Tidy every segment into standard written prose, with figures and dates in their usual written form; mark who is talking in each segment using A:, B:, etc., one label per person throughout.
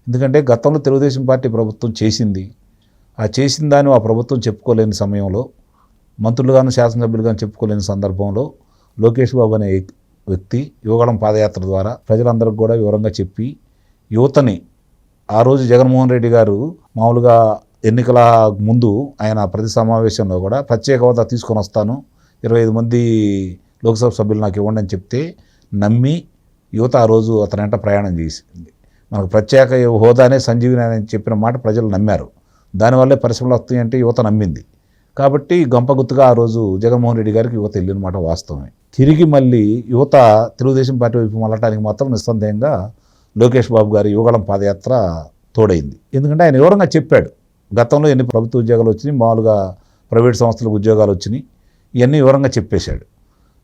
A: ఎందుకంటే గతంలో తెలుగుదేశం పార్టీ ప్రభుత్వం చేసింది, ఆ చేసిన దాన్ని ఆ ప్రభుత్వం చెప్పుకోలేని సమయంలో, మంత్రులుగాను శాసనసభ్యులుగాను చెప్పుకోలేని సందర్భంలో లోకేష్ బాబు అనే వ్యక్తి యువగళం పాదయాత్ర ద్వారా ప్రజలందరికీ కూడా వివరంగా చెప్పి యువతని, ఆ రోజు జగన్మోహన్ రెడ్డి గారు మామూలుగా ఎన్నికల ముందు ఆయన ప్రతి సమావేశంలో కూడా ప్రత్యేక హోదా తీసుకొని వస్తాను, 25 మంది లోక్సభ సభ్యులు నాకు ఇవ్వండి అని చెప్తే నమ్మి యువత ఆ రోజు అతనంట ప్రయాణం చేసింది. మనకు ప్రత్యేక హోదానే సంజీవిని అని చెప్పిన మాట ప్రజలు నమ్మారు. దానివల్లే పరిశ్రమలు వస్తాయంటే యువత నమ్మింది. కాబట్టి గంపగుత్తుగా ఆ రోజు జగన్మోహన్ రెడ్డి గారికి యువత వెళ్ళిన మాట వాస్తవమే. తిరిగి మళ్ళీ యువత తెలుగుదేశం పార్టీ వైపు మళ్ళటానికి మాత్రం నిస్సందేహంగా లోకేష్ బాబు గారి యువగళం పాదయాత్ర తోడైంది. ఎందుకంటే ఆయన వివరంగా చెప్పాడు, గతంలో ఎన్ని ప్రభుత్వ ఉద్యోగాలు వచ్చినాయి, మామూలుగా ప్రైవేట్ సంస్థలకు ఉద్యోగాలు వచ్చినాయి, ఇవన్నీ వివరంగా చెప్పేశాడు.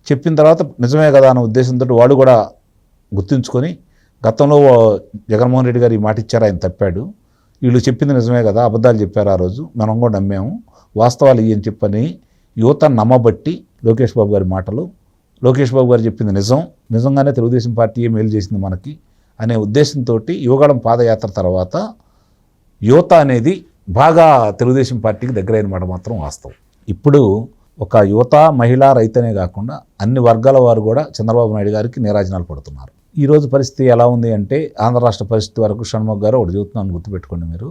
A: చెప్పిన తర్వాత నిజమే కదా అన్న ఉద్దేశంతో వాడు కూడా గుర్తుంచుకొని గతంలో జగన్మోహన్ రెడ్డి గారు ఈ మాట ఇచ్చారు, ఆయన తప్పాడు, వీళ్ళు చెప్పింది నిజమే కదా, అబద్ధాలు చెప్పారు ఆ రోజు, మనం కూడా నమ్మాము, వాస్తవాలు ఇవి అని చెప్పని యువత నమ్మబట్టి లోకేష్ బాబు గారి మాటలు, లోకేష్ బాబు గారు చెప్పింది నిజంగానే తెలుగుదేశం పార్టీ మేలు చేసింది మనకి అనే ఉద్దేశంతో యువగళం పాదయాత్ర తర్వాత యువత అనేది బాగా తెలుగుదేశం పార్టీకి దగ్గరైన మాట మాత్రం వాస్తవం. ఇప్పుడు ఒక యువత, మహిళ, రైతనే కాకుండా అన్ని వర్గాల వారు కూడా చంద్రబాబు నాయుడు గారికి నీరాజనాలు పడుతున్నారు. ఈరోజు పరిస్థితి ఎలా ఉంది అంటే, ఆంధ్ర రాష్ట్ర పరిస్థితి వరకు షణ్ముఖ్ గారు ఒకటి చెబుతున్నాను, గుర్తుపెట్టుకోండి మీరు.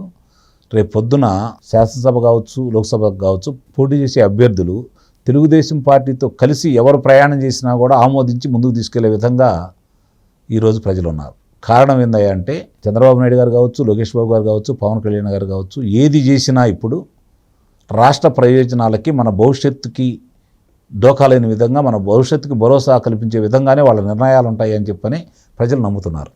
A: రేపు పొద్దున శాసనసభ కావచ్చు, లోక్సభకు కావచ్చు పోటీ చేసే అభ్యర్థులు తెలుగుదేశం పార్టీతో కలిసి ఎవరు ప్రయాణం చేసినా కూడా ఆమోదించి ముందుకు తీసుకెళ్లే విధంగా ఈరోజు ప్రజలు ఉన్నారు. కారణం ఏందయ్యా అంటే, చంద్రబాబు నాయుడు గారు కావచ్చు, లోకేష్ బాబు గారు కావచ్చు, పవన్ కళ్యాణ్ గారు కావచ్చు, ఏది చేసినా ఇప్పుడు రాష్ట్ర ప్రయోజనాలకి, మన భవిష్యత్తుకి డోకాలేని విధంగా, మన భవిష్యత్తుకి భరోసా కల్పించే విధంగానే వాళ్ళ నిర్ణయాలు ఉంటాయి అని చెప్పని ప్రజలు నమ్ముతున్నారు.